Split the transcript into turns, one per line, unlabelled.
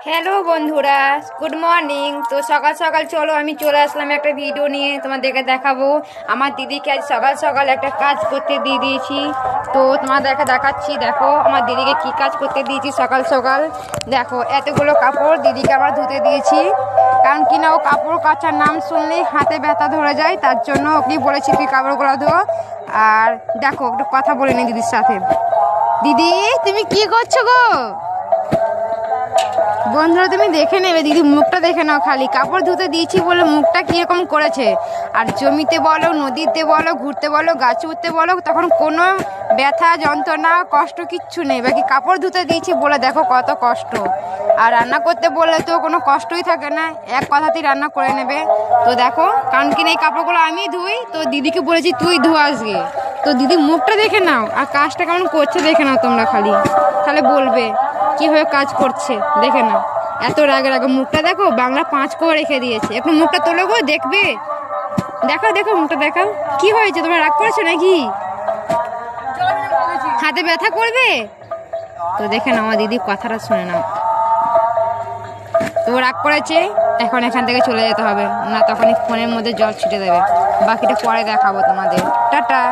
Hello বন্ধুরা, good morning. তো সকাল সকাল চলো আমি চলে আসলাম একটা ভিডিও নিয়ে, তোমাদেরকে দেখাবো। আমার দিদিকে আজ সকাল সকাল একটা কাজ করতে দিয়ে দিয়েছি। তো তোমাদেরকে দেখাচ্ছি, দেখো আমার দিদিকে কি কাজ করতে দিয়েছি সকাল সকাল। দেখো এতগুলো কাপড় দিদিকে আমরা ধুতে দিয়েছি, কারণ কি না ও কাপড় কাচার নাম শুনলেই হাতে ব্যথা ধরে যায়, তার জন্য ওকে বলেছি তুই কাপড়গুলো ধো। আর দেখো একটু কথা বলে নি দিদির সাথে। দিদি তুমি কি করছো গো? বন্ধুরা তুমি দেখে নেবে, দিদি মুখটা দেখে নাও, খালি কাপড় ধুতে দিয়েছি বলে মুখটা কিরকম করেছে। আর জমিতে বলো, নদীতে বলো, ঘুরতে বলো, গাছ উঠতে বলো, তখন কোনো ব্যথা যন্ত্রণা কষ্ট কিচ্ছু নেই। বাকি কাপড় ধুতে দিয়েছি বলে দেখো কত কষ্ট। আর রান্না করতে বললে তো কোনো কষ্টই থাকে না, এক কথাতেই রান্না করে নেবে। তো দেখো, কারণ কিনা এই কাপড়গুলো আমি ধুই, তো দিদিকে বলেছি তুই ধো আজকে। তো দিদি মুখটা দেখে নাও আর কাজটা কেমন করছে দেখে নাও তোমরা, খালি তাহলে বলবে কিভাবে কাজ করছে। দেখে নাও, এত রাগের আগে মুখটা দেখো, বাংলা 5 করে রেখে দিয়েছে। এখন মুখটা তোলো গো, দেখবে। দেখো দেখো মুখটা দেখাও, কি হয়েছে, তোমরা রাগ করেছো নাকি? হাতে ব্যথা করবে? তো দেখে নাও, আমার দিদির কথাটা শুনে নাও। তো রাগ করেছে, এখন এখান থেকে চলে যেতে হবে, না তখনই ফোনের মধ্যে জল ছিটে দেবে। বাকিটা পরে দেখাবো তোমাদের। টাটা।